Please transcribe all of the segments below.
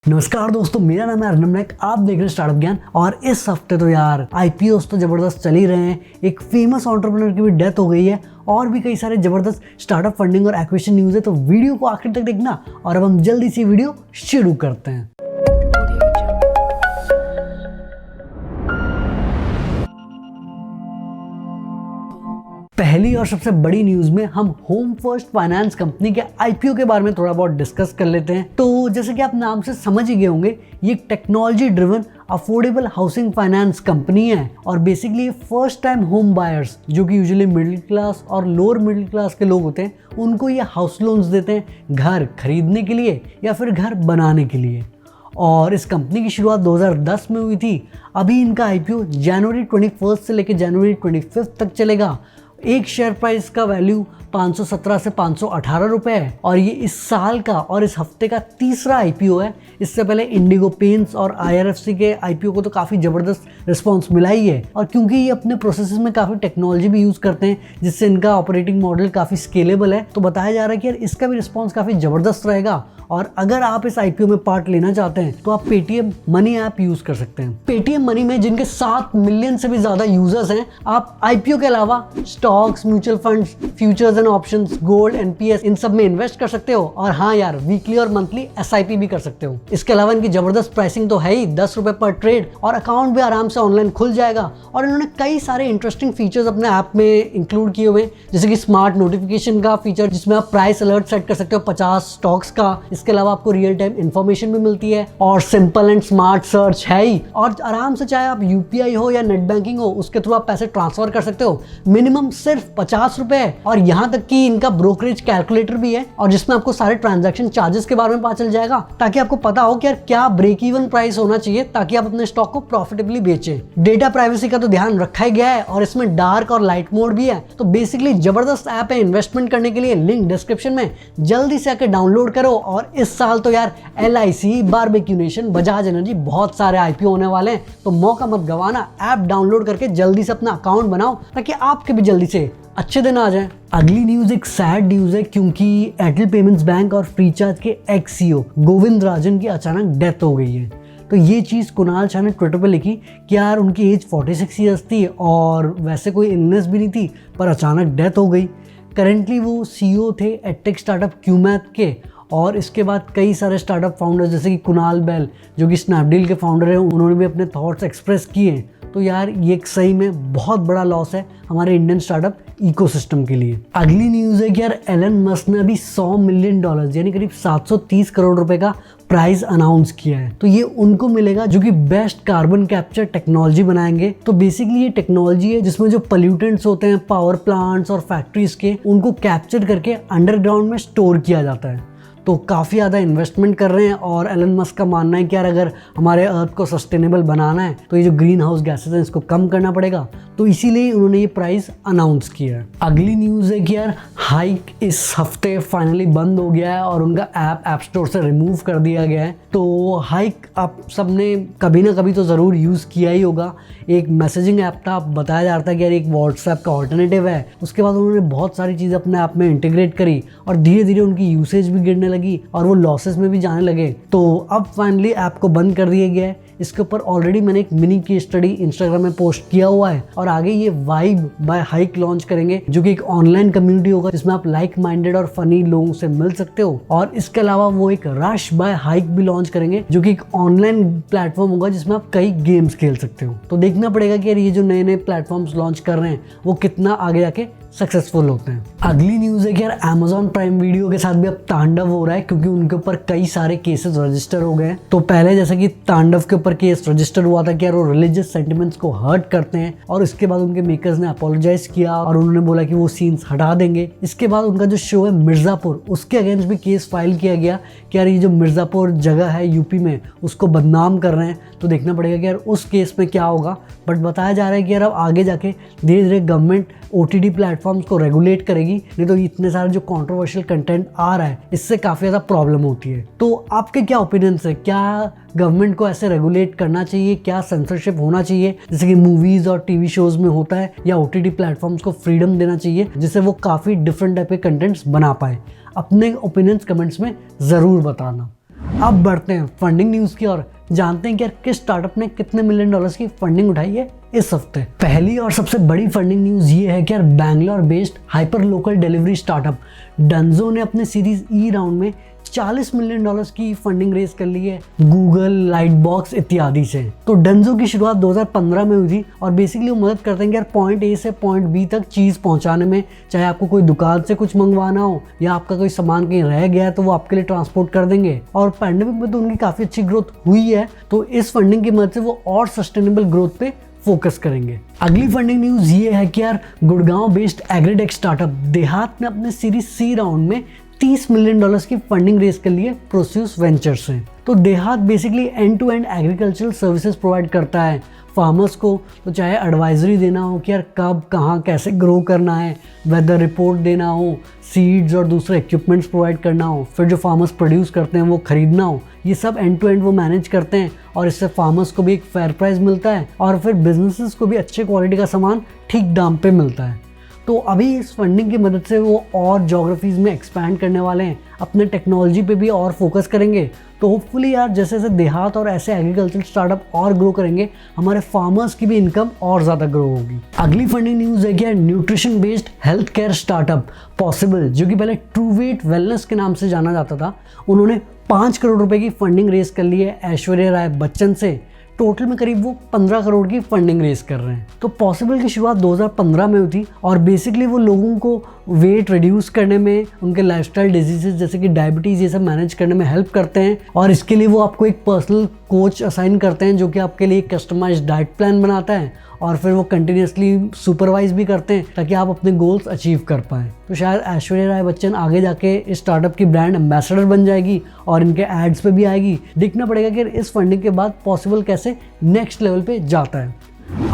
नमस्कार दोस्तों, मेरा नाम है अर्नब नायक। आप देख रहे हैं स्टार्टअप ज्ञान। और इस हफ्ते तो यार आईपीओस तो जबरदस्त चल ही रहे हैं। एक फेमस एंटरप्रेन्योर की भी डेथ हो गई है और भी कई सारे जबरदस्त स्टार्टअप फंडिंग और एक्विजिशन न्यूज़ है। तो वीडियो को आखिर तक देखना और अब हम जल्दी से वीडियो शुरू करते हैं। पहली और सबसे बड़ी न्यूज में हम होम फर्स्ट फाइनेंस कंपनी के आईपीओ के बारे में थोड़ा बहुत डिस्कस कर लेते हैं। तो जैसे कि आप नाम से समझ ही गए होंगे, ये एक technology driven affordable housing finance company है और basically first time home buyers जो कि यूजुअली मिडिल क्लास और लोअर मिडिल क्लास के लोग होते हैं, उनको ये हाउस लोन्स देते हैं घर खरीदने के लिए या फिर घर बनाने के लिए। और इस कंपनी की शुरुआत 2010 में हुई थी। अभी इनका आईपीओ जनवरी 21 से लेकर जनवरी 25 तक चलेगा। एक शेयर प्राइस का वैल्यू 517 से 518 रुपये है और ये इस साल का और इस हफ्ते का तीसरा आईपीओ है। इससे पहले इंडिगो पेंट्स और आईआरएफसी के आईपीओ को तो काफ़ी ज़बरदस्त रिस्पांस मिला ही है। और क्योंकि ये अपने प्रोसेसेस में काफ़ी टेक्नोलॉजी भी यूज़ करते हैं जिससे इनका ऑपरेटिंग मॉडल काफ़ी स्केलेबल है, तो बताया जा रहा है कि यार इसका भी रिस्पॉन्स काफ़ी ज़बरदस्त रहेगा। और अगर आप इस आईपीओ में पार्ट लेना चाहते हैं तो आप पेटीएम मनी ऐप यूज़ कर सकते हैं। पेटीएम मनी में जिनके 7 मिलियन से भी ज़्यादा यूजर्स हैं, आप आईपीओ के अलावा stocks, mutual funds, futures and options, gold, NPS, इन सब में इन्वेस्ट कर सकते हो। और हाँ यार, वीकली और मंथली एसआईपी भी कर सकते हो। इसके अलावा इनकी जबरदस्त प्राइसिंग तो है ही, 10 रुपये पर ट्रेड, और अकाउंट भी आराम से ऑनलाइन खुल जाएगा। और इन्होंने कई सारे इंटरेस्टिंग फीचर्स अपने ऐप में इंक्लूड किए हुए हैं, जैसे कि स्मार्ट नोटिफिकेशन का फीचर जिसमें आप प्राइस अलर्ट सेट कर सकते हो 50 स्टॉक्स का। इसके अलावा आपको रियल टाइम इन्फॉर्मेशन भी मिलती है और सिंपल एंड स्मार्ट सर्च है ही। और आराम से चाहे आप यूपीआई हो या नेट बैंकिंग हो, उसके थ्रू आप पैसे ट्रांसफर कर सकते हो। मिनिमम सिर्फ 50 रुपए। और यहाँ तक कि इनका ब्रोकरेज कैलकुलेटर भी है और जिसमें आपको सारे ट्रांजैक्शन चार्जेस के बारे में पता चल जाएगा, ताकि आपको पता हो कि यार क्या ब्रेक इवन प्राइस होना चाहिए ताकि आप अपने स्टॉक को प्रॉफिटेबली बेचें। डेटा प्राइवेसी का तो ध्यान रखा ही गया है और इसमें डार्क और लाइट मोड भी है। तो बेसिकली जबरदस्त ऐप है इन्वेस्टमेंट करने के लिए। लिंक डिस्क्रिप्शन में, जल्दी से आके डाउनलोड करो। और इस साल तो यार LIC, Barbeque Nation, Bajaj energy, बहुत सारे आईपीओ होने वाले हैं। तो मौका मत गवाना, ऐप डाउनलोड करके जल्दी से अपना अकाउंट बनाओ ताकि आपके भी जल्दी से अच्छे दिन आ जाएं। अगली न्यूज़ एक सैड न्यूज़ है क्योंकि एयरटेल पेमेंट्स बैंक और फ्रीचार्ज के एक्स सीईओ गोविंद राजन की अचानक डेथ हो गई है। तो ये चीज़ कुणाल शाह ने ट्विटर पर लिखी कि यार उनकी एज 46 ईयर्स थी और वैसे कोई इलनेस भी नहीं थी, पर अचानक डेथ हो गई। करेंटली वो सीईओ थे एडटेक स्टार्टअप क्यूमैथ के। और इसके बाद कई सारे स्टार्टअप फाउंडर्स जैसे कि कुणाल बैल जो कि स्नैपडील के फाउंडर हैं, उन्होंने भी अपने थॉट्स एक्सप्रेस किए। तो यार ये एक सही में बहुत बड़ा लॉस है हमारे इंडियन स्टार्टअप इकोसिस्टम के लिए। अगली न्यूज़ है कि यार एलन मस्क ने अभी $100 मिलियन यानी करीब 730 करोड़ रुपए का प्राइज अनाउंस किया है। तो ये उनको मिलेगा जो कि बेस्ट कार्बन कैप्चर टेक्नोलॉजी बनाएंगे। तो बेसिकली ये टेक्नोलॉजी है जिसमें जो पोल्यूटेंट्स होते हैं पावर प्लांट्स और फैक्ट्रीज के, उनको कैप्चर करके अंडरग्राउंड में स्टोर किया जाता है। तो काफ़ी ज़्यादा इन्वेस्टमेंट कर रहे हैं और एलन मस्क का मानना है कि यार अगर हमारे अर्थ को सस्टेनेबल बनाना है तो ये जो ग्रीन हाउस गैसेज हैं इसको कम करना पड़ेगा। तो इसीलिए उन्होंने ये प्राइस अनाउंस किया है। अगली न्यूज़ है कि यार हाइक इस हफ्ते फाइनली बंद हो गया है और उनका ऐप स्टोर से रिमूव कर दिया गया है। तो हाइक आप सबने कभी ना कभी तो ज़रूर यूज़ किया ही होगा। एक मैसेजिंग ऐप था, बताया जा रहा था कि यार एक व्हाट्सएप का ऑल्टरनेटिव है। उसके बाद उन्होंने बहुत सारी चीज़ें अपने ऐप में इंटीग्रेट करी और धीरे धीरे उनकी यूसेज भी गिरने लगी और वो लॉसेस में भी जाने लगे। तो अब फाइनली ऐप को बंद कर दिया गया है। इसके ऊपर ऑलरेडी मैंने एक मिनी केस स्टडी इंस्टाग्राम में पोस्ट किया हुआ है। और आगे ये वाइब बाय हाइक लॉन्च करेंगे जो कि एक ऑनलाइन कम्युनिटी होगा जिसमें आप लाइक माइंडेड और फनी लोगों से मिल सकते हो। और इसके अलावा वो एक रश बाय हाइक भी लॉन्च करेंगे जो कि एक ऑनलाइन प्लेटफॉर्म होगा जिसमें आप कई गेम्स खेल सकते हो। तो देखना पड़ेगा कि यार ये जो नए नए प्लेटफॉर्म्स लॉन्च कर रहे हैं वो कितना आगे जाके सक्सेसफुल होते हैं। अगली न्यूज़ है कि यार Amazon प्राइम वीडियो के साथ भी अब तांडव हो रहा है क्योंकि उनके ऊपर कई सारे केसेस रजिस्टर हो गए हैं। तो पहले जैसे कि तांडव के ऊपर केस रजिस्टर हुआ था कि यार वो रिलीजियस सेंटिमेंट्स को हर्ट करते हैं और इसके बाद उनके मेकर्स ने अपोलोजाइज किया और उन्होंने बोला कि वो सीन्स हटा देंगे। इसके बाद उनका जो शो है मिर्ज़ापुर, उसके अगेंस्ट भी केस फाइल किया गया कि यार ये जो मिर्ज़ापुर जगह है यूपी में उसको बदनाम कर रहे हैं। तो देखना पड़ेगा कि यार उस केस में क्या होगा। बट बताया जा रहा है कि यार अब आगे जाके धीरे धीरे गवर्नमेंट ओटीटी प्लेटफॉर्म्स को रेगुलेट करेगी, नहीं तो इतने सारे जो कंट्रोवर्शियल कंटेंट आ रहा है इससे काफ़ी ज़्यादा प्रॉब्लम होती है। तो आपके क्या ओपिनियंस है, क्या गवर्नमेंट को ऐसे रेगुलेट करना चाहिए, क्या सेंसरशिप होना चाहिए जैसे कि मूवीज़ और टीवी शोज़ में होता है, या ओटीटी प्लेटफॉर्म्स को फ्रीडम देना चाहिए जिससे वो काफ़ी डिफरेंट टाइप के कंटेंट्स बना पाए? अपने ओपिनियंस कमेंट्स में ज़रूर बताना। अब बढ़ते हैं फंडिंग न्यूज़ की ओर, जानते हैं कि यार किस स्टार्टअप ने कितने मिलियन डॉलर्स की फंडिंग उठाई है इस हफ्ते। पहली और सबसे बड़ी फंडिंग न्यूज़ ये है कि यार Bangalore based hyper local delivery startup Dunzo ने अपने सीरीज ई राउंड में 40 मिलियन डॉलर्स की फंडिंग रेज कर ली है गूगल, लाइटबॉक्स इत्यादि से। तो डंजो की शुरुआत 2015 में हुई थी और बेसिकली वो मदद करते हैं कि यार पॉइंट ए से पॉइंट बी तक चीज़ पहुंचाने में, चाहे आपको कोई दुकान से कुछ मंगवाना हो या आपका कोई सामान कहीं रह गया है तो वो आपके लिए ट्रांसपोर्ट कर देंगे। और पैंडेमिक में तो उनकी काफ़ी अच्छी ग्रोथ हुई है, तो इस फंडिंग की मदद से वो और सस्टेनेबल ग्रोथ पे फोकस करेंगे। अगली फंडिंग न्यूज़ ये है कि यार गुड़गांव बेस्ड एग्रीटेक स्टार्टअप देहात ने अपने सीरीज सी राउंड में 30 मिलियन डॉलर्स की फंडिंग रेज कर लिए प्रोस्यूस वेंचर से। तो DeHaat basically end to end agricultural services provide करता है फार्मर्स को, तो चाहे एडवाइजरी देना हो कि यार कब कहाँ कैसे ग्रो करना है, वेदर रिपोर्ट देना हो, सीड्स और दूसरे इक्विपमेंट्स प्रोवाइड करना हो, फिर जो फार्मर्स प्रोड्यूस करते हैं वो खरीदना हो, ये सब एंड टू एंड वो मैनेज करते हैं और इससे फार्मर्स को भी एक फेयर प्राइस मिलता है और फिर बिजनेसेस को भी अच्छे क्वालिटी का सामान ठीक दाम पे मिलता है। तो अभी इस फंडिंग की मदद से वो और जोग्राफीज़ में एक्सपैंड करने वाले हैं, अपने टेक्नोलॉजी पे भी और फोकस करेंगे। तो होपफुली यार जैसे जैसे देहात और ऐसे एग्रीकल्चर स्टार्टअप और ग्रो करेंगे, हमारे फार्मर्स की भी इनकम और ज़्यादा ग्रो होगी। अगली फंडिंग न्यूज़ है कि nutrition based health care startup possible, जो कि पहले ट्रूवेट वेलनेस के नाम से जाना जाता था, उन्होंने 5 करोड़ रुपए की फंडिंग रेज कर ली है ऐश्वर्या राय बच्चन से। टोटल में करीब वो 15 करोड़ की फंडिंग रेज कर रहे हैं। तो पॉसिबल की शुरुआत 2015 में हुई थी और बेसिकली वो लोगों को वेट रिड्यूस करने में, उनके लाइफस्टाइल डिजीजेस जैसे कि डायबिटीज़ ये सब मैनेज करने में हेल्प करते हैं और इसके लिए वो आपको एक पर्सनल कोच असाइन करते हैं जो कि आपके लिए एक कस्टमाइज्ड डाइट प्लान बनाता है और फिर वो कंटिन्यूसली सुपरवाइज भी करते हैं ताकि आप अपने गोल्स अचीव कर पाएँ। तो शायद ऐश्वर्या राय बच्चन आगे जाके इस स्टार्टअप की ब्रांड एम्बेसडर बन जाएगी और इनके एड्स पे भी आएगी। देखना पड़ेगा कि इस फंडिंग के बाद पॉसिबल कैसे नेक्स्ट लेवल पे जाता है।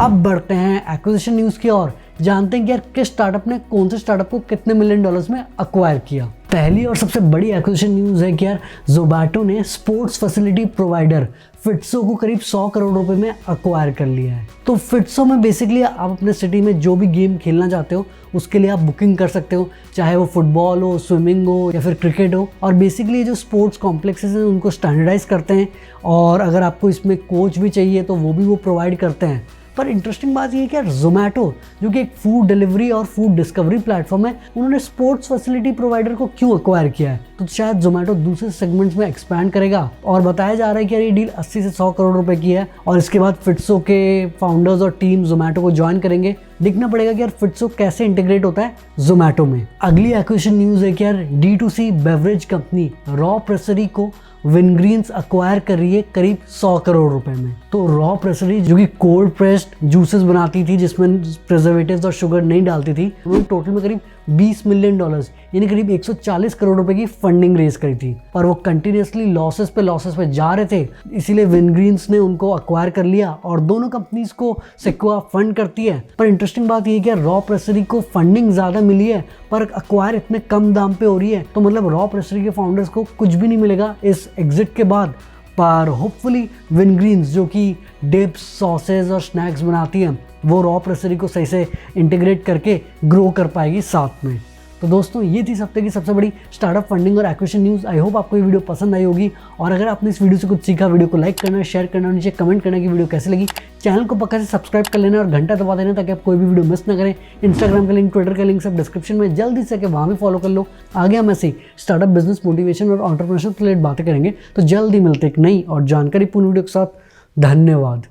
अब बढ़ते हैं एक्विजिशन न्यूज़ की ओर, जानते हैं कि यार किस स्टार्टअप ने कौन से स्टार्टअप को कितने मिलियन डॉलर्स में अक्वायर किया। पहली और सबसे बड़ी एक्विजिशन न्यूज़ है कि यार जोमैटो ने स्पोर्ट्स फैसिलिटी प्रोवाइडर फिट्सो को करीब 100 करोड़ रुपए में अक्वायर कर लिया है। तो फिट्सो में बेसिकली आप अपने सिटी में जो भी गेम खेलना चाहते हो उसके लिए आप बुकिंग कर सकते हो, चाहे वो फुटबॉल हो, स्विमिंग हो या फिर क्रिकेट हो। और बेसिकली जो स्पोर्ट्स कॉम्प्लेक्सेस हैं उनको स्टैंडर्डाइज करते हैं और अगर आपको इसमें कोच भी चाहिए तो वो भी वो प्रोवाइड करते हैं। पर इंटरेस्टिंग बात ये है कि यार जोमैटो जो कि एक फूड डिलीवरी और फूड डिस्कवरी प्लेटफॉर्म है, उन्होंने स्पोर्ट्स फैसिलिटी प्रोवाइडर को क्यों एक्वायर किया है? तो शायद जोमैटो दूसरे सेगमेंट्स में एक्सपैंड करेगा और बताया जा रहा है कि यार ये डील 80 से 100 करोड़ रुपए की है और इसके बाद फिट्सो के फाउंडर्स और टीम जोमैटो को ज्वाइन करेंगे। देखना पड़ेगा कि यार फिट्सो कैसे इंटीग्रेट होता है जोमैटो में। अगली एक्विजिशन न्यूज़ है कि यार D2C beverage company raw Pressery को विनग्रीन्स अक्वायर कर रही है करीब 100 करोड़ रुपए में। तो रॉ प्रेसरी जो कि कोल्ड प्रेस्ड जूसेस बनाती थी जिसमें प्रिजर्वेटिव्स और शुगर नहीं डालती थी, उन्होंने टोटल में करीब 20 मिलियन डॉलर्स यानी करीब 140 करोड़ रुपए की फंडिंग रेज करी थी। पर वो कंटिन्यूसली लॉसेस पे जा रहे थे, इसीलिए विनग्रीन्स ने उनको अक्वायर कर लिया और दोनों कंपनीज को सेक्वा फंड करती है। पर इंटरेस्टिंग बात ये है कि रॉ प्रेसरी को फंडिंग ज़्यादा मिली है पर अक्वायर इतने कम दाम पे हो रही है, तो मतलब रॉ प्रेसरी के फाउंडर्स को कुछ भी नहीं मिलेगा इस एग्जिट के बाद। पर होपफुली विनग्रीन्स जो कि डिप्स, सॉसेज और स्नैक्स बनाती हैं वो रॉ प्रेसरी को सही से इंटीग्रेट करके ग्रो कर पाएगी साथ में। तो दोस्तों ये थी इस हफ्ते की सबसे बड़ी स्टार्टअप फंडिंग और एक्विजिशन न्यूज़। आई होप आपको ये वीडियो पसंद आई होगी और अगर आपने इस वीडियो से कुछ सीखा, वीडियो को लाइक करना, शेयर करना और नीचे कमेंट करना कि वीडियो कैसी लगी। चैनल को पक्का से सब्सक्राइब कर लेना और घंटा दबा देना ताकि आप कोई भी वीडियो मिस ना करें। इंस्टाग्राम का लिंक, ट्विटर का लिंक सब डिस्क्रिप्शन में, जल्दी से वहाँ भी फॉलो कर लो। आगे हम ऐसे स्टार्टअप, बिजनेस, मोटिवेशन और एंटरप्रेन्योरशिप रिलेटेड बातें करेंगे। तो जल्दी मिलते एक नई और जानकारीपूर्ण वीडियो के साथ। धन्यवाद।